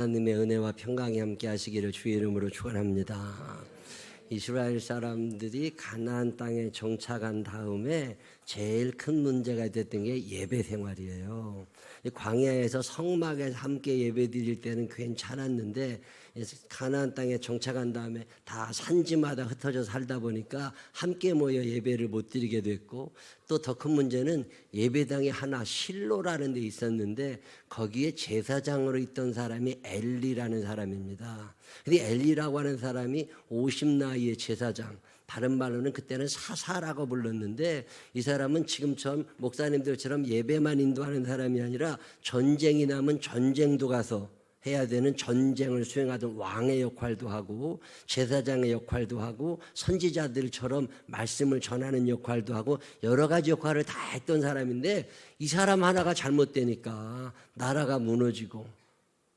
하나님의 은혜와 평강이 함께 하시기를 주의 이름으로 축원합니다. 이스라엘 사람들이 가나안 땅에 정착한 다음에 제일 큰 문제가 됐던 게 예배 생활이에요. 광야에서 성막에서 함께 예배 드릴 때는 괜찮았는데 가나안 땅에 정착한 다음에 다 산지마다 흩어져 살다 보니까 함께 모여 예배를 못 드리게 됐고, 또 더 큰 문제는 예배당이 하나 실로라는 데 있었는데 거기에 제사장으로 있던 사람이 엘리라는 사람입니다. 근데 엘리라고 하는 사람이 50나이의 제사장, 다른 말로는 그때는 사사라고 불렀는데, 이 사람은 지금처럼 목사님들처럼 예배만 인도하는 사람이 아니라 전쟁이 나면 전쟁도 가서 해야 되는 전쟁을 수행하던 왕의 역할도 하고 제사장의 역할도 하고 선지자들처럼 말씀을 전하는 역할도 하고 여러 가지 역할을 다 했던 사람인데, 이 사람 하나가 잘못되니까 나라가 무너지고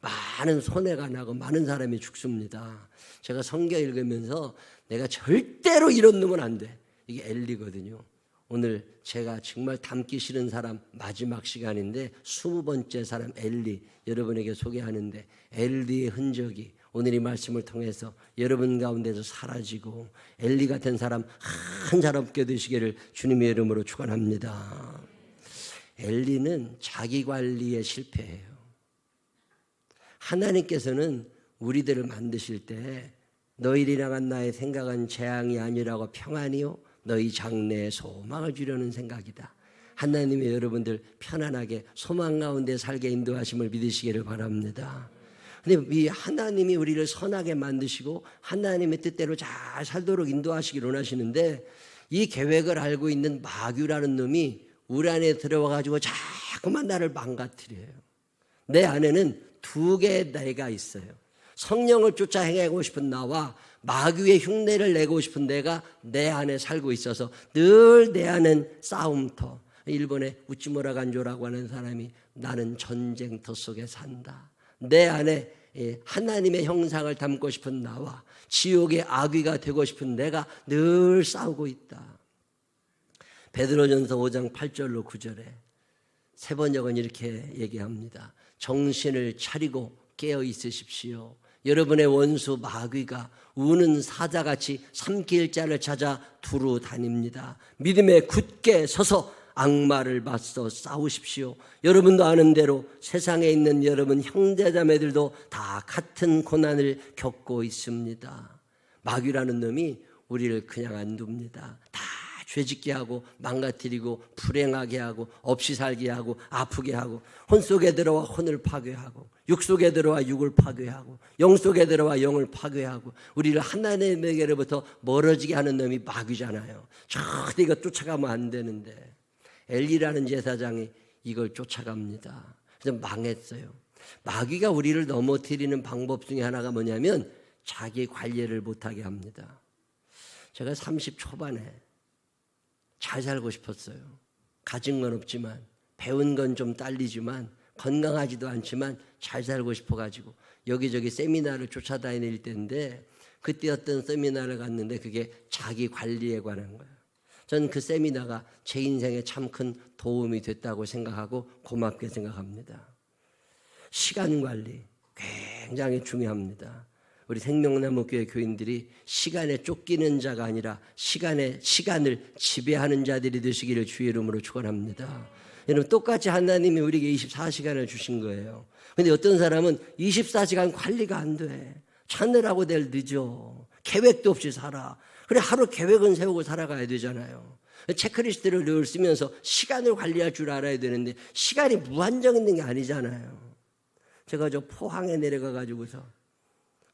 많은 손해가 나고 많은 사람이 죽습니다. 제가 성경 읽으면서 내가 절대로 이런 놈은 안 돼, 이게 엘리거든요. 오늘 제가 정말 닮기 싫은 사람 마지막 시간인데 20번째 사람 엘리 여러분에게 소개하는데, 엘리의 흔적이 오늘 이 말씀을 통해서 여러분 가운데서 사라지고 엘리 같은 사람 한 사람 없게 되시기를 주님의 이름으로 축원합니다. 엘리는 자기 관리에 실패해요. 하나님께서는 우리들을 만드실 때 너희를 향한 나의 생각은 재앙이 아니라고 평안이요 너희 장래에 소망을 주려는 생각이다. 하나님의 여러분들 편안하게 소망 가운데 살게 인도하심을 믿으시기를 바랍니다. 근데 이 하나님이 우리를 선하게 만드시고 하나님의 뜻대로 잘 살도록 인도하시기를 원하시는데, 이 계획을 알고 있는 마귀라는 놈이 우리 안에 들어와가지고 자꾸만 나를 망가뜨려요. 내 안에는 두 개의 내가 있어요. 성령을 쫓아 행하고 싶은 나와 마귀의 흉내를 내고 싶은 내가 내 안에 살고 있어서 늘 내 안은 싸움터. 일본의 우찌무라 간조라고 하는 사람이 나는 전쟁터 속에 산다. 내 안에 하나님의 형상을 담고 싶은 나와 지옥의 악귀가 되고 싶은 내가 늘 싸우고 있다. 베드로전서 5장 8절로 9절에 세번역은 이렇게 얘기합니다. 정신을 차리고 깨어 있으십시오. 여러분의 원수 마귀가 우는 사자같이 삼킬 자를 찾아 두루 다닙니다. 믿음에 굳게 서서 악마를 맞서 싸우십시오. 여러분도 아는 대로 세상에 있는 여러분 형제자매들도 다 같은 고난을 겪고 있습니다. 마귀라는 놈이 우리를 그냥 안 둡니다. 다 죄짓게 하고 망가뜨리고 불행하게 하고 없이 살게 하고 아프게 하고, 혼 속에 들어와 혼을 파괴하고 육 속에 들어와 육을 파괴하고 영 속에 들어와 영을 파괴하고 우리를 하나님에게로부터 멀어지게 하는 놈이 마귀잖아요. 절대 이거 쫓아가면 안 되는데 엘리라는 제사장이 이걸 쫓아갑니다. 그래서 망했어요. 마귀가 우리를 넘어뜨리는 방법 중에 하나가 뭐냐면 자기 관리를 못하게 합니다. 제가 30 초반에 잘 살고 싶었어요. 가진 건 없지만 배운 건 좀 딸리지만 건강하지도 않지만 잘 살고 싶어가지고 여기저기 세미나를 쫓아다닐 때인데, 그때 어떤 세미나를 갔는데 그게 자기 관리에 관한 거예요. 저는 그 세미나가 제 인생에 참 큰 도움이 됐다고 생각하고 고맙게 생각합니다. 시간 관리 굉장히 중요합니다. 우리 생명나무교회 교인들이 시간에 쫓기는 자가 아니라 시간을 지배하는 자들이 되시기를 주의 이름으로 축원합니다. 여러분, 똑같이 하나님이 우리에게 24시간을 주신 거예요. 그런데 어떤 사람은 24시간 관리가 안 돼. 자느라고 될 늦어. 계획도 없이 살아. 그래, 하루 계획은 세우고 살아가야 되잖아요. 체크리스트를 늘 쓰면서 시간을 관리할 줄 알아야 되는데 시간이 무한정 있는 게 아니잖아요. 제가 저 포항에 내려가가지고서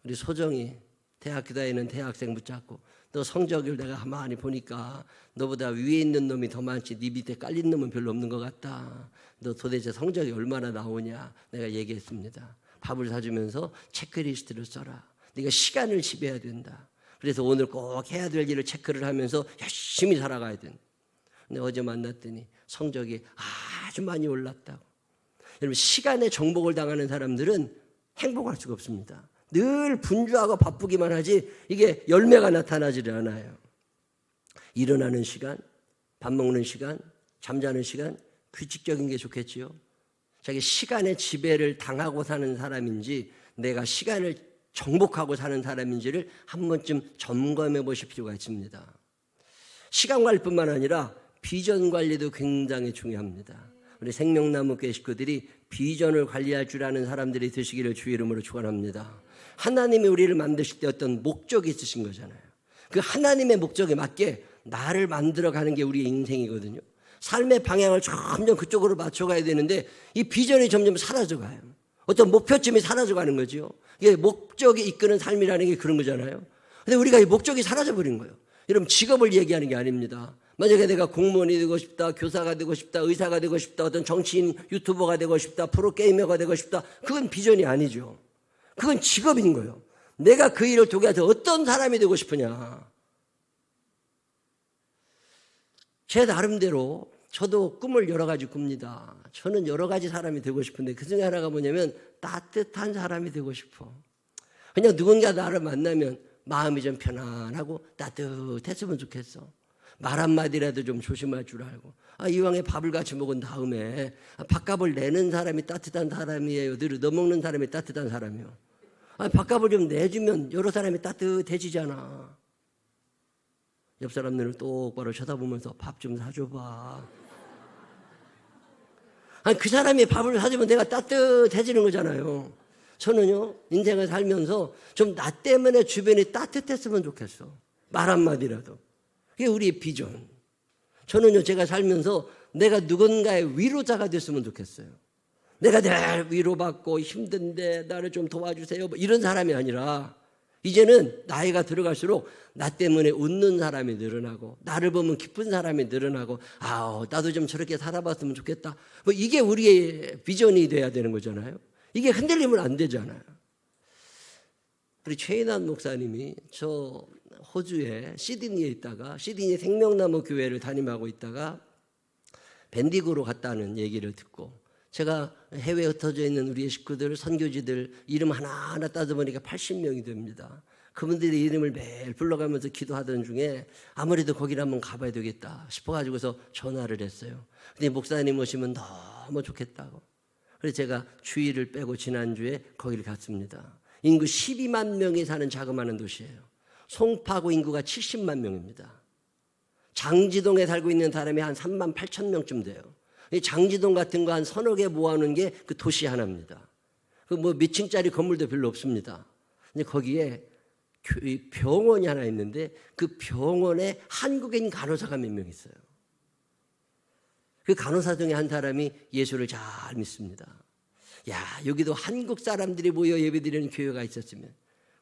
우리 소정이 대학교 다니는 대학생 붙잡고, 너 성적을 내가 많이 보니까 너보다 위에 있는 놈이 더 많지 네 밑에 깔린 놈은 별로 없는 것 같다. 너 도대체 성적이 얼마나 나오냐 내가 얘기했습니다. 밥을 사주면서 체크리스트를 써라. 네가 시간을 지배해야 된다. 그래서 오늘 꼭 해야 될 일을 체크를 하면서 열심히 살아가야 된다. 근데 어제 만났더니 성적이 아주 많이 올랐다고. 여러분, 시간에 정복을 당하는 사람들은 행복할 수가 없습니다. 늘 분주하고 바쁘기만 하지 이게 열매가 나타나지 않아요. 일어나는 시간, 밥 먹는 시간, 잠자는 시간 규칙적인 게 좋겠지요. 자기 시간의 지배를 당하고 사는 사람인지 내가 시간을 정복하고 사는 사람인지를 한 번쯤 점검해 보실 필요가 있습니다. 시간 관리뿐만 아니라 비전 관리도 굉장히 중요합니다. 우리 생명나무 교회 식구들이 비전을 관리할 줄 아는 사람들이 되시기를 주의 이름으로 축원합니다. 하나님이 우리를 만드실 때 어떤 목적이 있으신 거잖아요. 그 하나님의 목적에 맞게 나를 만들어가는 게 우리의 인생이거든요. 삶의 방향을 점점 그쪽으로 맞춰가야 되는데 이 비전이 점점 사라져가요. 어떤 목표점이 사라져가는 거죠. 이게 목적이 이끄는 삶이라는 게 그런 거잖아요. 근데 우리가 이 목적이 사라져버린 거예요. 여러분, 직업을 얘기하는 게 아닙니다. 만약에 내가 공무원이 되고 싶다, 교사가 되고 싶다, 의사가 되고 싶다, 어떤 정치인, 유튜버가 되고 싶다, 프로게이머가 되고 싶다, 그건 비전이 아니죠. 그건 직업인 거예요. 내가 그 일을 통해서 어떤 사람이 되고 싶으냐. 제 나름대로 저도 꿈을 여러 가지 꿉니다. 저는 여러 가지 사람이 되고 싶은데 그 중에 하나가 뭐냐면 따뜻한 사람이 되고 싶어. 그냥 누군가 나를 만나면 마음이 좀 편안하고 따뜻했으면 좋겠어. 말 한마디라도 좀 조심할 줄 알고. 이왕에 밥을 같이 먹은 다음에 밥값을 내는 사람이 따뜻한 사람이에요. 너 먹는 사람이 따뜻한 사람이요. 밥값을 좀 내주면 여러 사람이 따뜻해지잖아. 옆 사람들은 똑바로 쳐다보면서 밥 좀 사줘봐. 그 사람이 밥을 사주면 내가 따뜻해지는 거잖아요. 저는요, 인생을 살면서 좀 나 때문에 주변이 따뜻했으면 좋겠어. 말 한마디라도. 그게 우리의 비전. 저는요, 제가 살면서 내가 누군가의 위로자가 됐으면 좋겠어요. 내가 늘 위로받고 힘든데 나를 좀 도와주세요, 뭐 이런 사람이 아니라 이제는 나이가 들어갈수록 나 때문에 웃는 사람이 늘어나고 나를 보면 기쁜 사람이 늘어나고 나도 좀 저렇게 살아봤으면 좋겠다. 뭐 이게 우리의 비전이 돼야 되는 거잖아요. 이게 흔들리면 안 되잖아요. 우리 최인환 목사님이 저 호주에 시드니에 있다가 시드니 생명나무 교회를 담임하고 있다가 밴디고로 갔다는 얘기를 듣고 제가 해외에 흩어져 있는 우리의 식구들, 선교지들 이름 하나하나 따져보니까 80명이 됩니다. 그분들의 이름을 매일 불러가면서 기도하던 중에 아무래도 거기를 한번 가봐야 되겠다 싶어가지고서 전화를 했어요. 근데 목사님 오시면 너무 좋겠다고. 그래서 제가 주일을 빼고 지난주에 거기를 갔습니다. 인구 12만 명이 사는 자그마한 도시예요. 송파구 인구가 70만 명입니다. 장지동에 살고 있는 사람이 한 3만 8천 명쯤 돼요. 장지동 같은 거 한 서너 개 모아놓은 게 그 도시 하나입니다. 그 뭐 몇 층짜리 건물도 별로 없습니다. 근데 거기에 병원이 하나 있는데 그 병원에 한국인 간호사가 몇 명 있어요. 그 간호사 중에 한 사람이 예수를 잘 믿습니다. 여기도 한국 사람들이 모여 예배드리는 교회가 있었으면.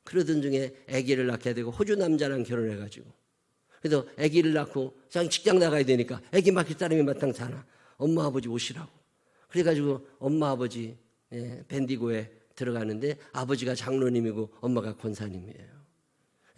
그러던 중에 아기를 낳게 되고 호주 남자랑 결혼해가지고 그래서 아기를 낳고 직장 나가야 되니까 아기 맡길 사람이 마땅치 않아. 엄마 아버지 오시라고. 그래가지고 엄마 아버지 밴디고에 들어가는데 아버지가 장로님이고 엄마가 권사님이에요.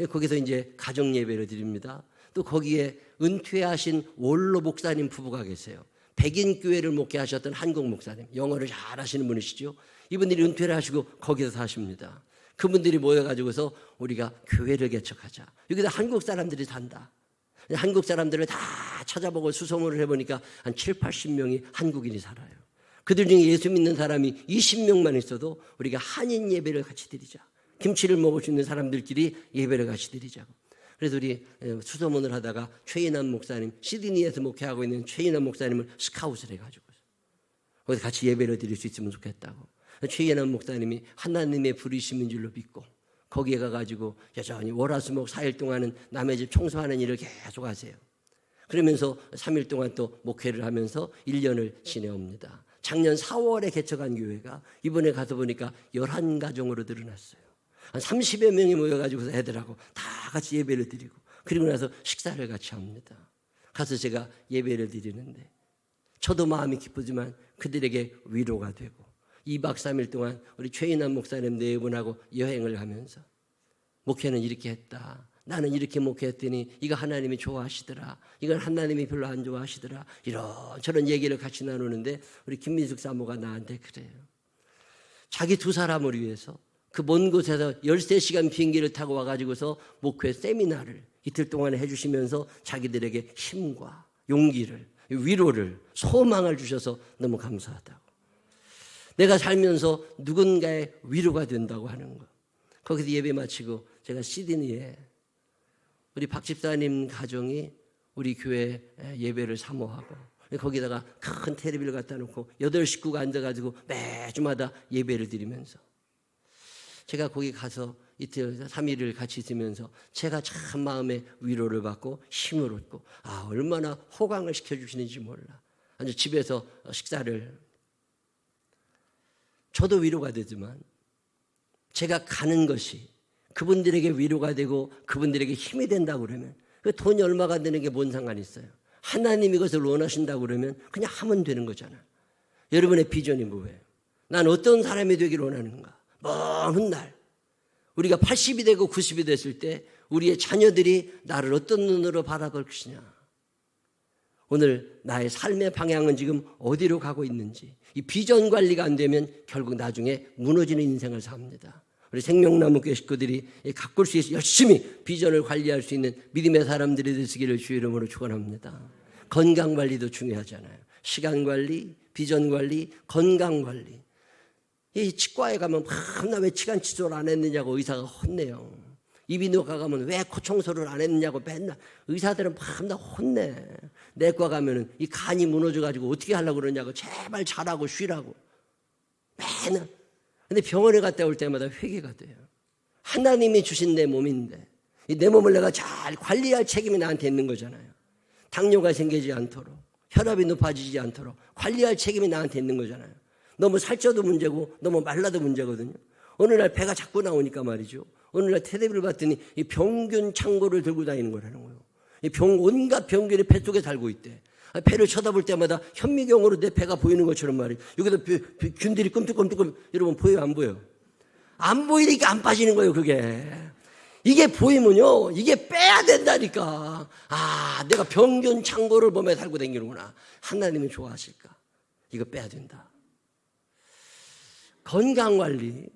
거기서 이제 가정 예배를 드립니다. 또 거기에 은퇴하신 원로 목사님 부부가 계세요. 백인 교회를 목회하셨던 한국 목사님, 영어를 잘 하시는 분이시죠. 이분들이 은퇴를 하시고 거기서 사십니다. 그분들이 모여가지고서 우리가 교회를 개척하자. 여기다 한국 사람들이 산다. 한국 사람들을 다 찾아보고 수소문을 해보니까 한 7, 80명이 한국인이 살아요. 그들 중에 예수 믿는 사람이 20명만 있어도 우리가 한인 예배를 같이 드리자. 김치를 먹을 수 있는 사람들끼리 예배를 같이 드리자고. 그래서 우리 수소문을 하다가 최인환 목사님, 시드니에서 목회하고 있는 최인환 목사님을 스카웃을 해가지고 거기서 같이 예배를 드릴 수 있으면 좋겠다고. 최인환 목사님이 하나님의 부르심인 줄로 믿고 거기에 가가지고 여전히 월화수목 4일 동안은 남의 집 청소하는 일을 계속 하세요. 그러면서 3일 동안 또 목회를 하면서 1년을 지내옵니다. 작년 4월에 개척한 교회가 이번에 가서 보니까 11가정으로 늘어났어요. 한 30여 명이 모여가지고서 애들하고 다 같이 예배를 드리고 그리고 나서 식사를 같이 합니다. 가서 제가 예배를 드리는데 저도 마음이 기쁘지만 그들에게 위로가 되고 2박 3일 동안 우리 최인환 목사님 네 분하고 여행을 하면서 목회는 이렇게 했다. 나는 이렇게 목회했더니 이거 하나님이 좋아하시더라. 이건 하나님이 별로 안 좋아하시더라. 이런저런 얘기를 같이 나누는데 우리 김민숙 사모가 나한테 그래요. 자기 두 사람을 위해서 그 먼 곳에서 13시간 비행기를 타고 와가지고서 목회 세미나를 이틀 동안 해주시면서 자기들에게 힘과 용기를, 위로를, 소망을 주셔서 너무 감사하다고. 내가 살면서 누군가의 위로가 된다고 하는 거. 거기서 예배 마치고 제가 시드니에 우리 박 집사님 가정이 우리 교회 예배를 사모하고 거기다가 큰 테레비를 갖다 놓고 8식구가 앉아가지고 매주마다 예배를 드리면서 제가 거기 가서 이틀 3일을 같이 있으면서 제가 참 마음에 위로를 받고 힘을 얻고 얼마나 호강을 시켜주시는지 몰라. 아주 집에서 식사를 저도 위로가 되지만 제가 가는 것이 그분들에게 위로가 되고 그분들에게 힘이 된다고 그러면 그 돈이 얼마가 되는 게 뭔 상관이 있어요. 하나님이 그것을 원하신다고 그러면 그냥 하면 되는 거잖아요. 여러분의 비전이 뭐예요? 난 어떤 사람이 되기를 원하는가? 먼 날 우리가 80이 되고 90이 됐을 때 우리의 자녀들이 나를 어떤 눈으로 바라볼 것이냐. 오늘 나의 삶의 방향은 지금 어디로 가고 있는지 이 비전 관리가 안 되면 결국 나중에 무너지는 인생을 삽니다. 우리 생명나무 교회 식구들이 가꿀 수 있어 열심히 비전을 관리할 수 있는 믿음의 사람들이 되시기를 주의 이름으로 축원합니다. 건강 관리도 중요하잖아요. 시간 관리, 비전 관리, 건강 관리. 이 치과에 가면 나 왜 치간 치료를 안 했느냐고 의사가 혼내요. 이비인후과 가면 왜 코 청소를 안 했느냐고 맨날 의사들은 나 혼내. 내과 가면은 이 간이 무너져가지고 어떻게 하려고 그러냐고 제발 잘하고 쉬라고 맨날. 근데 병원에 갔다 올 때마다 회개가 돼요. 하나님이 주신 내 몸인데 내 몸을 내가 잘 관리할 책임이 나한테 있는 거잖아요. 당뇨가 생기지 않도록 혈압이 높아지지 않도록 관리할 책임이 나한테 있는 거잖아요. 너무 살쪄도 문제고 너무 말라도 문제거든요. 어느 날 배가 자꾸 나오니까 말이죠. 어느 날 테레비를 봤더니 이 병균 창고를 들고 다니는 거라는 거예요. 이 온갖 병균이 배 속에 살고 있대. 배를 쳐다볼 때마다 현미경으로 내 배가 보이는 것처럼 말이에요. 여기다 균들이 끔찍끔찍 여러분 보여요 안 보여요? 안 보이니까 안 빠지는 거예요 그게. 이게 보이면요 이게 빼야 된다니까. 내가 병균 창고를 몸에 달고 다니는구나. 하나님이 좋아하실까? 이거 빼야 된다. 건강관리,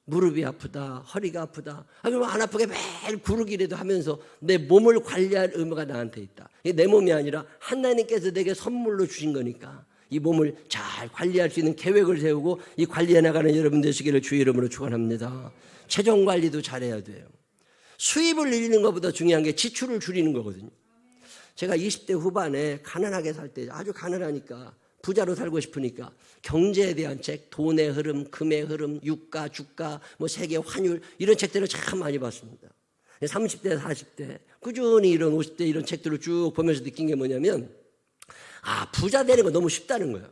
무릎이 아프다, 허리가 아프다. 그럼 안 아프게 매일 구르기라도 하면서 내 몸을 관리할 의무가 나한테 있다. 이게 내 몸이 아니라 하나님께서 내게 선물로 주신 거니까 이 몸을 잘 관리할 수 있는 계획을 세우고 이 관리해 나가는 여러분 되시기를 주의 이름으로 축원합니다. 체중 관리도 잘해야 돼요. 수입을 늘리는 것보다 중요한 게 지출을 줄이는 거거든요. 제가 20대 후반에 가난하게 살 때 아주 가난하니까 부자로 살고 싶으니까 경제에 대한 책, 돈의 흐름, 금의 흐름, 유가, 주가, 세계 환율 이런 책들을 참 많이 봤습니다. 30대, 40대 꾸준히 이런 50대 이런 책들을 쭉 보면서 느낀 게 뭐냐면 부자 되는 거 너무 쉽다는 거예요.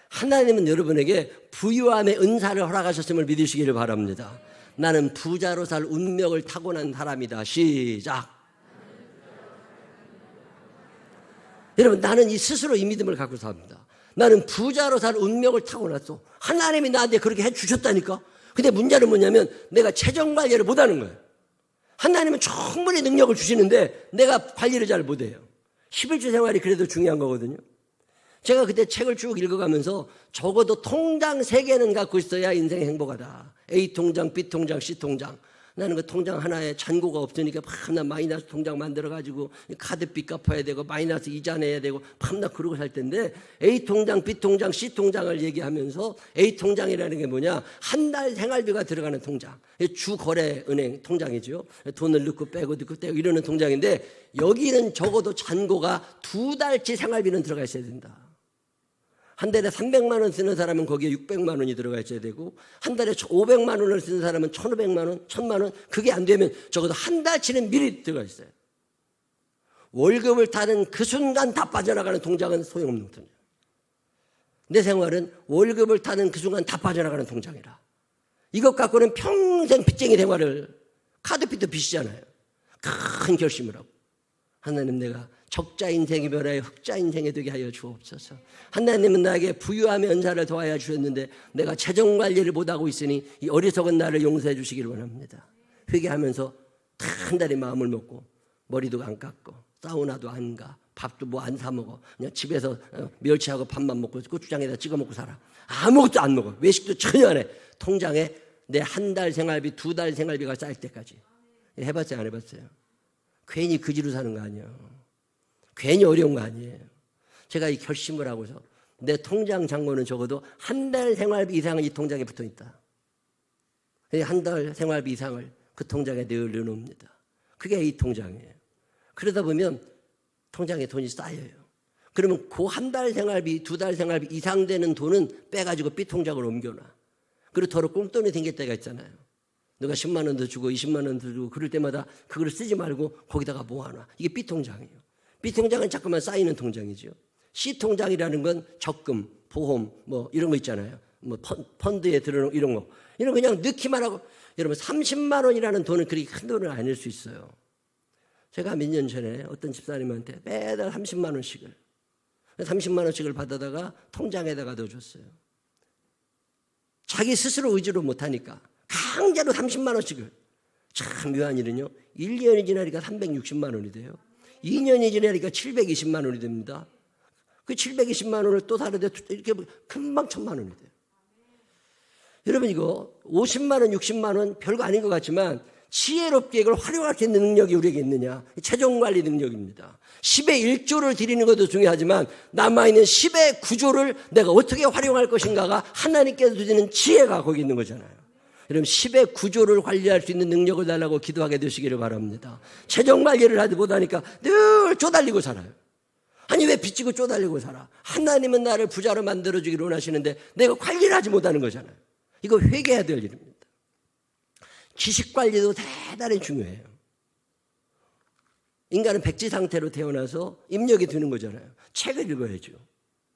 하나님은 여러분에게 부유함의 은사를 허락하셨음을 믿으시기를 바랍니다. 나는 부자로 살 운명을 타고난 사람이다. 시작. 여러분 나는 스스로 이 믿음을 갖고 삽니다. 나는 부자로 살 운명을 타고났어. 하나님이 나한테 그렇게 해주셨다니까. 근데 문제는 뭐냐면 내가 재정 관리를 못하는 거예요. 하나님은 충분히 능력을 주시는데 내가 관리를 잘 못해요. 11주 생활이 그래도 중요한 거거든요. 제가 그때 책을 쭉 읽어가면서 적어도 통장 3개는 갖고 있어야 인생이 행복하다. A 통장, B 통장, C 통장. 나는 그 통장 하나에 잔고가 없으니까 밤낮 마이너스 통장 만들어가지고 카드빚 갚아야 되고 마이너스 이자 내야 되고 밤낮 그러고 살 텐데 A 통장, B 통장, C 통장을 얘기하면서 A 통장이라는 게 뭐냐? 한 달 생활비가 들어가는 통장. 주거래은행 통장이죠. 돈을 넣고 빼고 이러는 통장인데 여기는 적어도 잔고가 2달치 생활비는 들어가 있어야 된다. 한 달에 300만 원 쓰는 사람은 거기에 600만 원이 들어가 있어야 되고 한 달에 500만 원을 쓰는 사람은 1,500만 원, 1,000만 원 그게 안 되면 적어도 한 달치는 미리 들어가 있어요. 월급을 타는 그 순간 다 빠져나가는 통장은 소용없는 통장. 내 생활은 월급을 타는 그 순간 다 빠져나가는 통장이라. 이것 갖고는 평생 빚쟁이 생활을 카드빚도 빚이잖아요. 큰 결심을 하고 하나님 내가 적자 인생이 변하여 흑자 인생이 되게 하여 주옵소서. 하나님은 나에게 부유함의 은사를 더하여 주셨는데 내가 재정 관리를 못하고 있으니 이 어리석은 나를 용서해 주시기를 원합니다. 회개하면서 한 달에 마음을 먹고 머리도 안 깎고 사우나도 안 가, 밥도 안 사 먹어. 그냥 집에서 멸치하고 밥만 먹고 고추장에다 찍어 먹고 살아. 아무것도 안 먹어. 외식도 전혀 안 해. 통장에 내 한 달 생활비, 2달 생활비가 쌓일 때까지. 해봤어요 안 해봤어요? 괜히 그지로 사는 거 아니에요. 괜히 어려운 거 아니에요. 제가 이 결심을 하고서 내 통장 잔고는 적어도 한 달 생활비 이상은 이 통장에 붙어 있다. 한 달 생활비 이상을 그 통장에 넣어놓습니다. 그게 이 통장이에요. 그러다 보면 통장에 돈이 쌓여요. 그러면 그 한 달 생활비, 두 달 생활비 이상 되는 돈은 빼가지고 B통장으로 옮겨놔. 그리고 더러 꽁돈이 생길 때가 있잖아요. 누가 10만 원 더 주고 20만 원 더 주고 그럴 때마다 그걸 쓰지 말고 거기다가 모아놔. 이게 B통장이에요. B통장은 자꾸만 쌓이는 통장이죠. C통장이라는 건 적금, 보험 뭐 이런 거 있잖아요. 뭐 펀드에 들어놓은 이런 거. 이런 거 그냥 넣기만 하고 여러분 30만 원이라는 돈은 그렇게 큰 돈을 아닐 수 있어요. 제가 몇 년 전에 어떤 집사님한테 매달 30만 원씩을 받아다가 통장에다가 넣어줬어요. 자기 스스로 의지로 못하니까 강제로 30만 원씩을. 참 묘한 일은요. 1년이 지나니까 360만 원이 돼요. 2년이 지나니까 720만 원이 됩니다. 그 720만 원을 또 다른데 이렇게 금방 1000만 원이 돼요. 여러분 이거 50만 원, 60만 원 별거 아닌 것 같지만 지혜롭게 이걸 활용할 수 있는 능력이 우리에게 있느냐. 재정관리 능력입니다. 10의 1조를 드리는 것도 중요하지만 남아있는 10의 9조를 내가 어떻게 활용할 것인가가 하나님께서 주시는 지혜가 거기 있는 거잖아요. 여러분 10의 9조를 관리할 수 있는 능력을 달라고 기도하게 되시기를 바랍니다. 재정관리를 하지 못하니까 늘 쪼달리고 살아요. 아니 왜 빚지고 쪼달리고 살아. 하나님은 나를 부자로 만들어주기를 원하시는데 내가 관리를 하지 못하는 거잖아요. 이거 회개해야 될 일입니다. 지식관리도 대단히 중요해요. 인간은 백지 상태로 태어나서 입력이 드는 거잖아요. 책을 읽어야죠.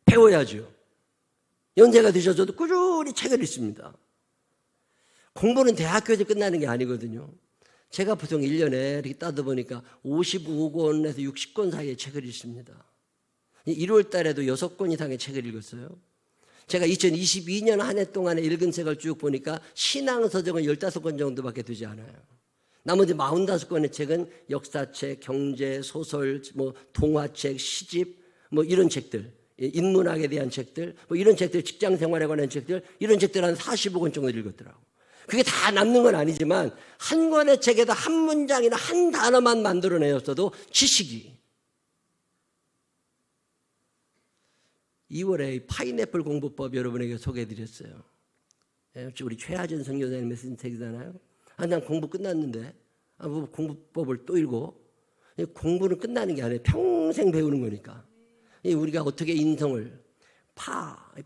배워야죠. 연세가 드셔서도 꾸준히 책을 읽습니다. 공부는 대학교에서 끝나는 게 아니거든요. 제가 보통 1년에 이렇게 따져보니까 55권에서 60권 사이의 책을 읽습니다. 1월 달에도 6권 이상의 책을 읽었어요. 제가 2022년 한 해 동안에 읽은 책을 쭉 보니까 신앙서적은 15권 정도밖에 되지 않아요. 나머지 45권의 책은 역사책, 경제, 소설, 뭐 동화책, 시집, 뭐 이런 책들, 인문학에 대한 책들, 뭐 이런 책들, 직장생활에 관한 책들, 이런 책들 한 45권 정도 읽었더라고. 그게 다 남는 건 아니지만 한 권의 책에다 한 문장이나 한 단어만 만들어내었어도 지식이. 2월에 파인애플 공부법 여러분에게 소개해드렸어요. 우리 최하진 선교사님의 쓴 책이잖아요. 난 공부 끝났는데 뭐 공부법을 또 읽고. 공부는 끝나는 게 아니에요. 평생 배우는 거니까. 우리가 어떻게 인성을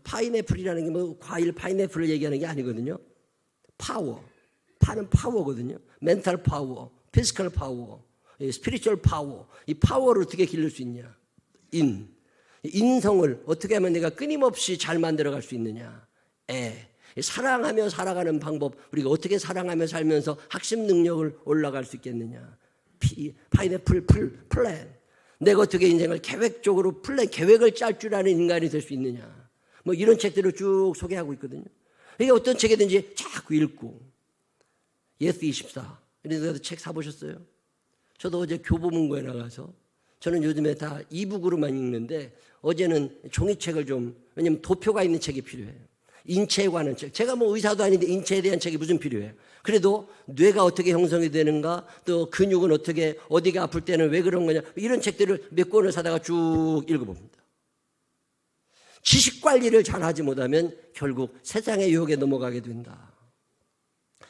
파인애플이라는 게 뭐 과일 파인애플을 얘기하는 게 아니거든요. 파워, 파는 파워거든요. 멘탈 파워, 피지컬 파워, 스피리추얼 파워. 이 파워를 어떻게 기를 수 있냐. 인성을 어떻게 하면 내가 끊임없이 잘 만들어갈 수 있느냐. 사랑하며 살아가는 방법, 우리가 어떻게 사랑하며 살면서 학습 능력을 올라갈 수 있겠느냐. 파인애플 플랜. 내가 어떻게 인생을 계획적으로 계획을 짤 줄 아는 인간이 될 수 있느냐. 뭐 이런 책들을 쭉 소개하고 있거든요. 이게 어떤 책이든지 자꾸 읽고. 예스24 이런 책 사보셨어요? 저도 어제 교보문고에 나가서 저는 요즘에 다 이북으로만 읽는데 어제는 종이책을 좀, 왜냐면 도표가 있는 책이 필요해요. 인체에 관한 책. 제가 뭐 의사도 아닌데 인체에 대한 책이 무슨 필요해요. 그래도 뇌가 어떻게 형성이 되는가, 또 근육은 어떻게, 어디가 아플 때는 왜 그런 거냐, 이런 책들을 몇 권을 사다가 쭉 읽어봅니다. 지식 관리를 잘하지 못하면 결국 세상의 유혹에 넘어가게 된다.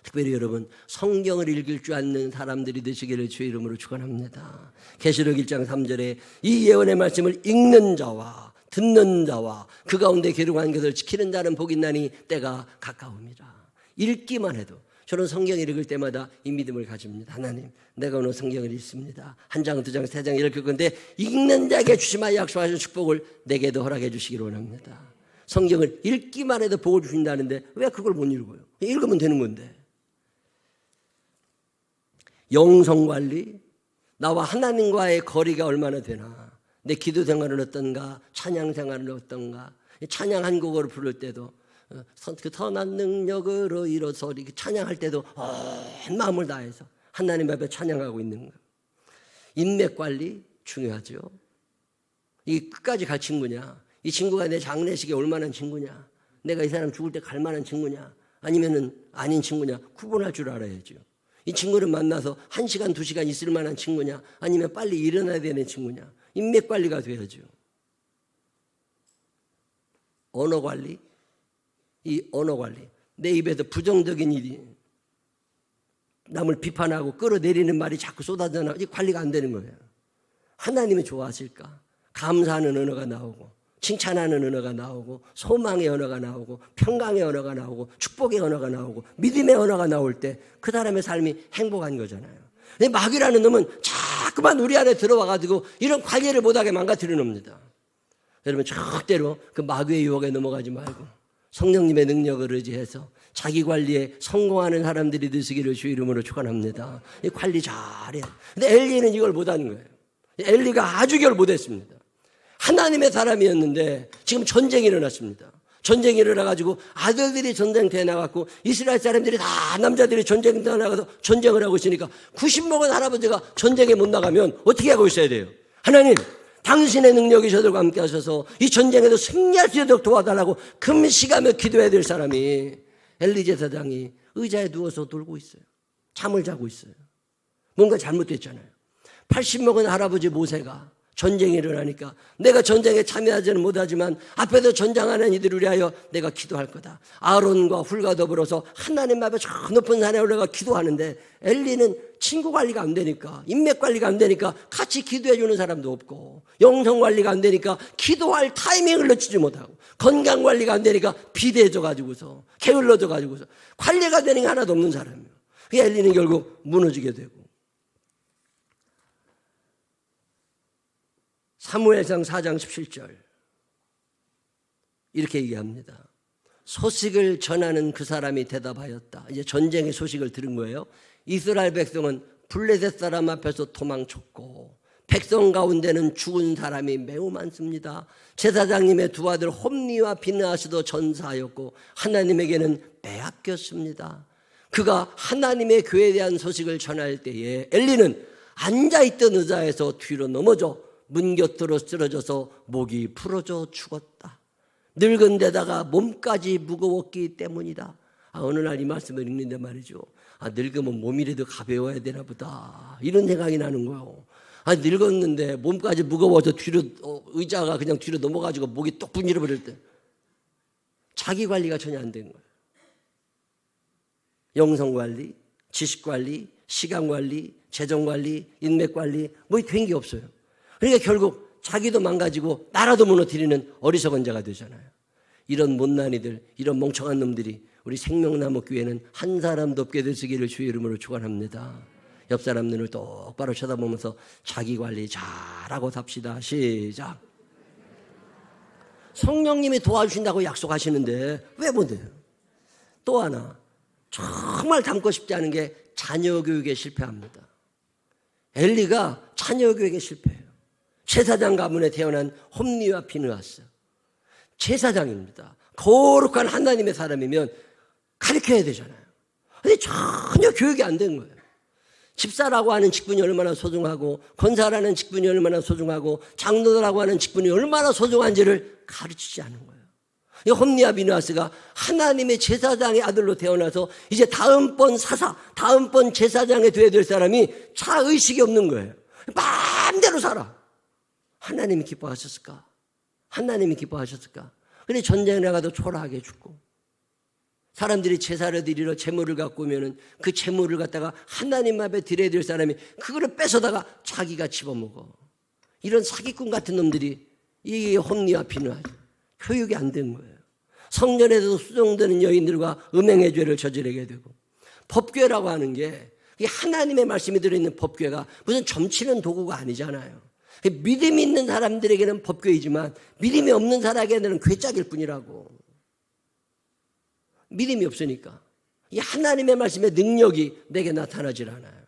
특별히 여러분 성경을 읽을 줄 아는 사람들이 되시기를 주의 이름으로 축원합니다. 계시록 1장 3절에 이 예언의 말씀을 읽는 자와 듣는 자와 그 가운데 기록한 것을 지키는 자는 복이 있나니 때가 가까웁니다. 읽기만 해도 저는 성경을 읽을 때마다 이 믿음을 가집니다. 하나님, 내가 오늘 성경을 읽습니다. 한 장, 두 장, 세 장 읽을 건데 읽는 자에게 주시마 약속하신 축복을 내게도 허락해 주시기를 원합니다. 성경을 읽기만 해도 복을 주신다는데 왜 그걸 못 읽어요? 읽으면 되는 건데. 영성관리, 나와 하나님과의 거리가 얼마나 되나, 내 기도 생활은 어떤가, 찬양 생활은 어떤가. 찬양 한 곡을 부를 때도 그 선한 능력으로 일어서리 찬양할 때도 온 마음을 다해서 하나님 앞에 찬양하고 있는 거. 인맥관리 중요하죠. 이 끝까지 갈 친구냐, 이 친구가 내 장례식에 올 만한 친구냐, 내가 이 사람 죽을 때 갈 만한 친구냐, 아니면은 아닌 친구냐, 구분할 줄 알아야죠. 이 친구를 만나서 1시간, 2시간 있을 만한 친구냐, 아니면 빨리 일어나야 되는 친구냐. 인맥관리가 돼야죠. 언어 관리, 이 언어 관리, 내 입에서 부정적인 일이 남을 비판하고 끌어내리는 말이 자꾸 쏟아져 나오고 관리가 안 되는 거예요. 하나님이 좋아하실까? 감사하는 언어가 나오고, 칭찬하는 언어가 나오고, 소망의 언어가 나오고, 평강의 언어가 나오고, 축복의 언어가 나오고, 믿음의 언어가 나올 때 그 사람의 삶이 행복한 거잖아요. 근데 마귀라는 놈은 자꾸만 우리 안에 들어와가지고 이런 관리를 못하게 망가뜨리는 놈입니다. 여러분 절대로 그 마귀의 유혹에 넘어가지 말고 성령님의 능력을 의지해서 자기 관리에 성공하는 사람들이 되시기를 주 이름으로 축원합니다. 이 관리 잘해. 근데 엘리는 이걸 못하는 거예요. 엘리가 아주 이걸 못했습니다. 하나님의 사람이었는데 지금 전쟁이 일어났습니다. 전쟁이 일어나가지고 아들들이 전쟁터에 나갔고 이스라엘 사람들이 다 남자들이 전쟁터에 나가서 전쟁을 하고 있으니까 90 먹은 할아버지가 전쟁에 못 나가면 어떻게 하고 있어야 돼요? 하나님, 당신의 능력이 저들과 함께 하셔서 이 전쟁에도 승리할 수 있도록 도와달라고 금식하며 기도해야 될 사람이 엘리 제사장이 의자에 누워서 돌고 있어요. 잠을 자고 있어요. 뭔가 잘못됐잖아요. 80 먹은 할아버지 모세가 전쟁이 일어나니까 내가 전쟁에 참여하지는 못하지만 앞에서 전장하는 이들을 위하여 내가 기도할 거다. 아론과 훌과 더불어서 하나님 앞에 저 높은 산에 올라가 기도하는데 엘리는 친구 관리가 안 되니까, 인맥 관리가 안 되니까 같이 기도해 주는 사람도 없고, 영성 관리가 안 되니까 기도할 타이밍을 놓치지 못하고, 건강 관리가 안 되니까 비대해져 가지고서 게을러져 가지고서 관리가 되는 게 하나도 없는 사람이에요. 그 엘리는 결국 무너지게 되고. 사무엘상 4장 17절 이렇게 얘기합니다. 소식을 전하는 그 사람이 대답하였다. 이제 전쟁의 소식을 들은 거예요. 이스라엘 백성은 블레셋 사람 앞에서 도망쳤고 백성 가운데는 죽은 사람이 매우 많습니다. 제사장님의 두 아들 홈니와 비느하스도 전사하였고 하나님에게는 빼앗겼습니다. 그가 하나님의 교회에 대한 소식을 전할 때에 엘리는 앉아있던 의자에서 뒤로 넘어져 문 곁으로 쓰러져서 목이 부러져 죽었다. 늙은 데다가 몸까지 무거웠기 때문이다. 어느 날 이 말씀을 읽는데 말이죠. 늙으면 몸이라도 가벼워야 되나 보다. 이런 생각이 나는 거예요. 늙었는데 몸까지 무거워서 뒤로 의자가 그냥 뒤로 넘어가지고 목이 똑 분질러 버릴 때 자기 관리가 전혀 안 된 거예요. 영성 관리, 지식 관리, 시간 관리, 재정 관리, 인맥 관리 뭐 된 게 없어요. 그러니까 결국 자기도 망가지고 나라도 무너뜨리는 어리석은 자가 되잖아요. 이런 못난이들, 이런 멍청한 놈들이 우리 생명나무 교회는 한 사람도 없게 되시기를 주의 이름으로 축원합니다. 옆 사람 눈을 똑바로 쳐다보면서 자기 관리 잘하고 삽시다. 시작. 성령님이 도와주신다고 약속하시는데 왜 못해요? 또 하나 정말 닮고 싶지 않은 게 자녀 교육에 실패합니다. 엘리가 자녀 교육에 실패해요. 제사장 가문에 태어난 홈니와 비느하스, 제사장입니다. 거룩한 하나님의 사람이면 가르쳐야 되잖아요. 근데 전혀 교육이 안 된 거예요. 집사라고 하는 직분이 얼마나 소중하고, 권사라는 직분이 얼마나 소중하고, 장로라고 하는 직분이 얼마나 소중한지를 가르치지 않은 거예요. 이 홈니와 비느하스가 하나님의 제사장의 아들로 태어나서 이제 다음번 사사, 다음번 제사장이 되어야 될 사람이 자의식이 없는 거예요. 마음대로 살아. 하나님이 기뻐하셨을까? 하나님이 기뻐하셨을까? 근데 전쟁에 나가도 초라하게 죽고, 사람들이 제사를 드리러 재물을 갖고 오면은 그 재물을 갖다가 하나님 앞에 드려야 될 사람이 그거를 뺏어다가 자기가 집어먹어. 이런 사기꾼 같은 놈들이 이 홈니와 비느하스, 교육이 안 된 거예요. 성전에도 수종되는 여인들과 음행의 죄를 저지르게 되고, 법궤라고 하는 게 하나님의 말씀이 들어있는 법궤가 무슨 점치는 도구가 아니잖아요. 믿음이 있는 사람들에게는 법궤이지만 믿음이 없는 사람에게는 괴짝일 뿐이라고. 믿음이 없으니까 이 하나님의 말씀의 능력이 내게 나타나질 않아요.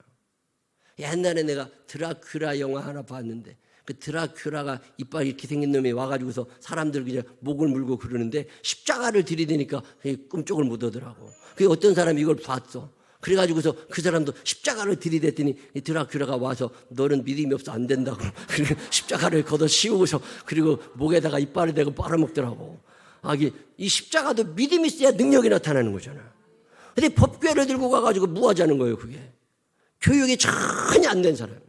옛날에 내가 드라큘라 영화 하나 봤는데 그 드라큘라가 이빨 이렇게 생긴 놈이 와가지고서 사람들 그냥 목을 물고 그러는데 십자가를 들이대니까 꿈쪽을 못 오더라고. 그 어떤 사람이 이걸 봤어. 그래가지고서 그 사람도 십자가를 들이댔더니 이 드라큘라가 와서 너는 믿음이 없어 안 된다고. 그리고 십자가를 걷어 씌우고서 그리고 목에다가 이빨을 대고 빨아먹더라고. 이 십자가도 믿음이 있어야 능력이 나타나는 거잖아. 근데 법궤를 들고 가가지고 뭐 하자는 거예요, 그게. 교육이 전혀 안 된 사람이에요.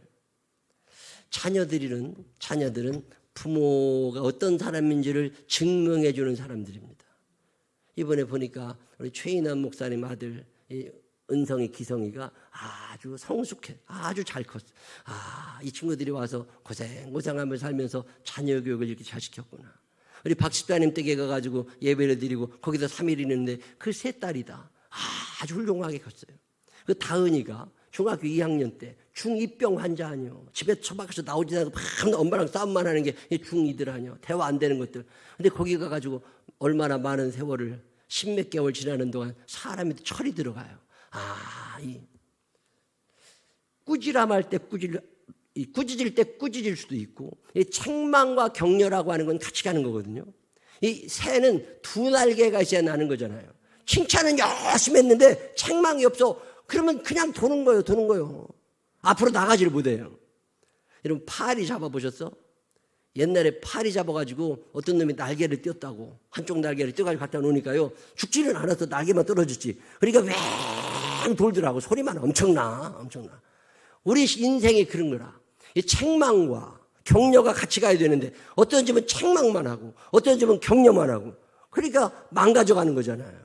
자녀들은 부모가 어떤 사람인지를 증명해 주는 사람들입니다. 이번에 보니까 우리 최인환 목사님 아들 은성이 기성이가 아주 성숙해, 아주 잘 컸어. 이 친구들이 와서 고생하며 살면서 자녀 교육을 이렇게 잘 시켰구나. 우리 박 집사님 댁에 가가지고 예배를 드리고 거기서 3일 있는데 그 세 딸이다. 아주 훌륭하게 컸어요. 그 다은이가 중학교 2학년 때 중2병 환자 아니요. 집에 처박혀서 나오지 않고 막 엄마랑 싸움만 하는 게 중2들 아니요. 대화 안 되는 것들. 근데 거기 가가지고 얼마나 많은 세월을 10몇 개월 지나는 동안 사람이 철이 들어가요. 이 꾸지람할 때 꾸짖을 때 꾸짖을 수도 있고, 이 책망과 격려라고 하는 건 같이 가는 거거든요. 이 새는 두 날개가 있어야 나는 거잖아요. 칭찬은 열심히 했는데 책망이 없어. 그러면 그냥 도는 거예요. 앞으로 나가지를 못해요. 여러분 파리 잡아보셨어? 옛날에 파리 잡아가지고 어떤 놈이 날개를 띄었다고, 한쪽 날개를 띄어가지고 갖다 놓으니까요, 죽지는 않아서 날개만 떨어졌지. 그러니까 왱 돌더라고. 소리만 엄청나. 우리 인생이 그런 거라. 이 책망과 격려가 같이 가야 되는데 어떤 집은 책망만 하고 어떤 집은 격려만 하고, 그러니까 망가져가는 거잖아요.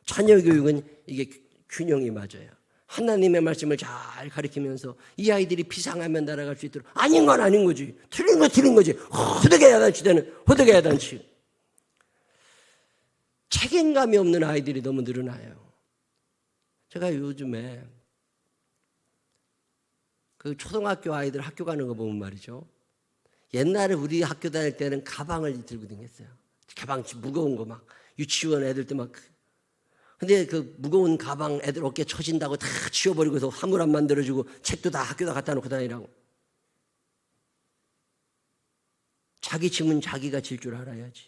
자녀 교육은 이게 균형이 맞아요. 하나님의 말씀을 잘 가르치면서 이 아이들이 비상하면 날아갈 수 있도록, 아닌 건 아닌 거지, 틀린 건 틀린 거지, 호되게 야단치되는 호되게 야단치. 책임감이 없는 아이들이 너무 늘어나요. 제가 요즘에 그 초등학교 아이들 학교 가는 거 보면 말이죠, 옛날에 우리 학교 다닐 때는 가방을 들고 다녔어요. 가방 무거운 거 막 유치원 애들도 막. 근데 그 무거운 가방 애들 어깨에 처진다고 다 치워버리고서 화물 안 만들어주고 책도 다 학교다 갖다 놓고 다니라고. 자기 짐은 자기가 질 줄 알아야지.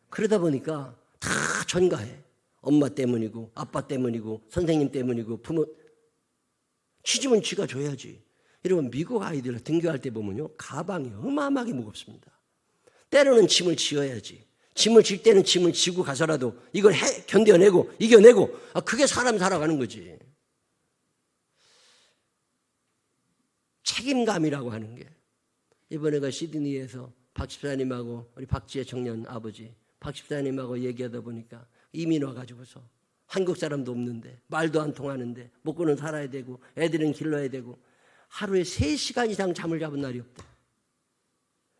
그러다 보니까 다 전가해. 엄마 때문이고 아빠 때문이고 선생님 때문이고 부모. 취짐은 지가 줘야지. 여러분 미국 아이들 등교할 때 보면요, 가방이 어마어마하게 무겁습니다. 때로는 짐을 지어야지. 짐을 질 때는 짐을 지고 가서라도 이걸 견뎌내고 이겨내고, 그게 사람 살아가는 거지. 책임감이라고 하는 게, 이번에 그 시드니에서 박 집사님하고 우리 박지혜 청년 아버지 박 집사님하고 얘기하다 보니까 이민 와가지고서 한국 사람도 없는데 말도 안 통하는데 먹고는 살아야 되고 애들은 길러야 되고 하루에 3시간 이상 잠을 잡은 날이 없대.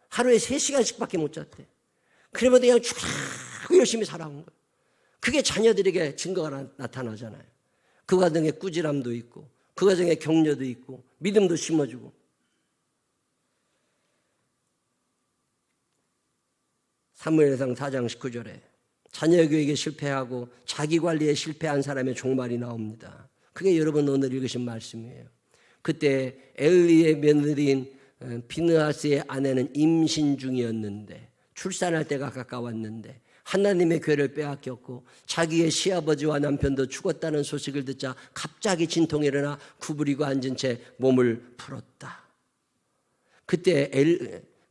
하루에 3시간씩밖에 못 잤대. 그러면 그냥 쭉 열심히 살아온 거예요. 그게 자녀들에게 증거가 나타나잖아요. 그 과정에 꾸지람도 있고 그 과정에 격려도 있고 믿음도 심어주고. 사무엘상 4장 19절에 자녀 교육에 실패하고 자기 관리에 실패한 사람의 종말이 나옵니다. 그게 여러분 오늘 읽으신 말씀이에요. 그때 엘리의 며느리인 비느하스의 아내는 임신 중이었는데, 출산할 때가 가까웠는데 하나님의 궤를 빼앗겼고 자기의 시아버지와 남편도 죽었다는 소식을 듣자 갑자기 진통이 일어나 구부리고 앉은 채 몸을 풀었다.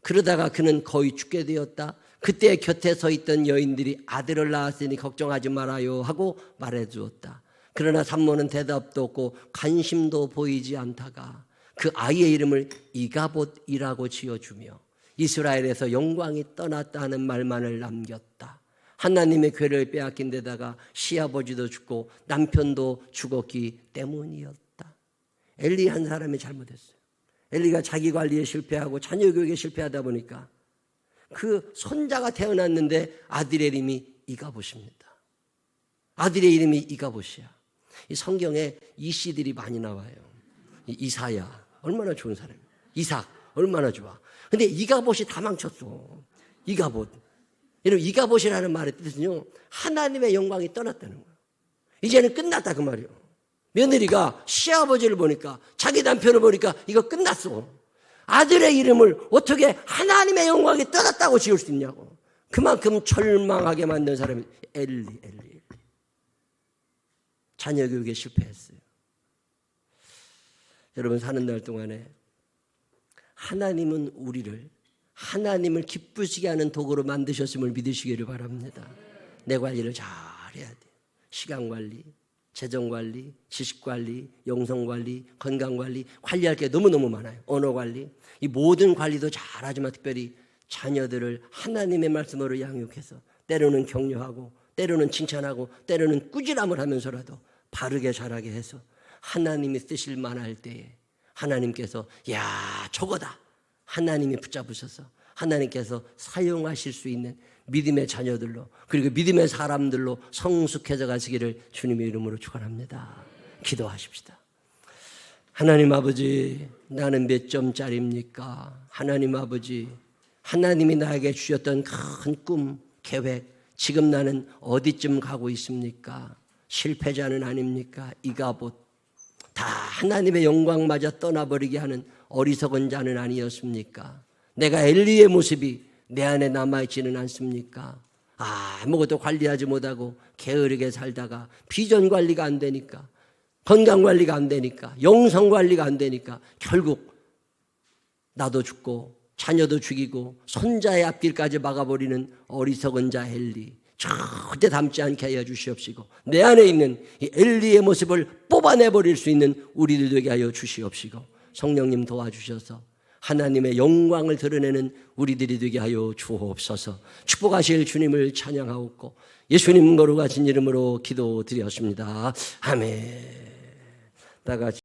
그러다가 그는 거의 죽게 되었다. 그때 곁에 서 있던 여인들이 아들을 낳았으니 걱정하지 말아요 하고 말해주었다. 그러나 산모는 대답도 없고 관심도 보이지 않다가 그 아이의 이름을 이가봇이라고 지어주며 이스라엘에서 영광이 떠났다는 말만을 남겼다. 하나님의 궤를 빼앗긴 데다가 시아버지도 죽고 남편도 죽었기 때문이었다. 엘리 한 사람이 잘못했어요. 엘리가 자기 관리에 실패하고 자녀 교육에 실패하다 보니까 그 손자가 태어났는데 아들의 이름이 이가봇입니다. 아들의 이름이 이가봇이야. 이 성경에 이씨들이 많이 나와요. 이사야 얼마나 좋은 사람이야. 이삭 얼마나 좋아. 근데 이가봇이 다 망쳤어. 이가봇. 여러분 이가봇이라는 말의 뜻은요, 하나님의 영광이 떠났다는 거예요. 이제는 끝났다 그 말이에요. 며느리가 시아버지를 보니까 자기 남편을 보니까 이거 끝났어. 아들의 이름을 어떻게 하나님의 영광이 떠났다고 지을 수 있냐고. 그만큼 절망하게 만든 사람이 엘리. 자녀 교육에 실패했어요. 여러분 사는 날 동안에 하나님은 하나님을 기쁘시게 하는 도구로 만드셨음을 믿으시기를 바랍니다. 내 관리를 잘 해야 돼요. 시간 관리, 재정관리, 지식관리, 영성관리, 건강관리, 관리할 게 너무너무 많아요. 언어관리. 이 모든 관리도 잘하지만 특별히 자녀들을 하나님의 말씀으로 양육해서 때로는 격려하고 때로는 칭찬하고 때로는 꾸지람을 하면서라도 바르게 자라게 해서 하나님이 쓰실 만할 때에 하나님께서 야 저거다 하나님이 붙잡으셔서 하나님께서 사용하실 수 있는 믿음의 자녀들로 그리고 믿음의 사람들로 성숙해져 가시기를 주님의 이름으로 축원합니다. 기도하십시다. 하나님 아버지, 나는 몇 점짜리입니까? 하나님 아버지, 하나님이 나에게 주셨던 큰 꿈, 계획, 지금 나는 어디쯤 가고 있습니까? 실패자는 아닙니까? 이가봇, 다 하나님의 영광마저 떠나버리게 하는 어리석은 자는 아니었습니까? 내가 엘리의 모습이 내 안에 남아있지는 않습니까? 아무것도 관리하지 못하고 게으르게 살다가 비전 관리가 안 되니까, 건강 관리가 안 되니까, 영성 관리가 안 되니까 결국 나도 죽고 자녀도 죽이고 손자의 앞길까지 막아버리는 어리석은 자 엘리, 절대 닮지 않게 하여 주시옵시고 내 안에 있는 이 엘리의 모습을 뽑아내버릴 수 있는 우리들 되게 하여 주시옵시고 성령님 도와주셔서 하나님의 영광을 드러내는 우리들이 되게 하여 주옵소서. 축복하실 주님을 찬양하옵고 예수님 거룩하신 이름으로 기도드렸습니다. 아멘. 다 같이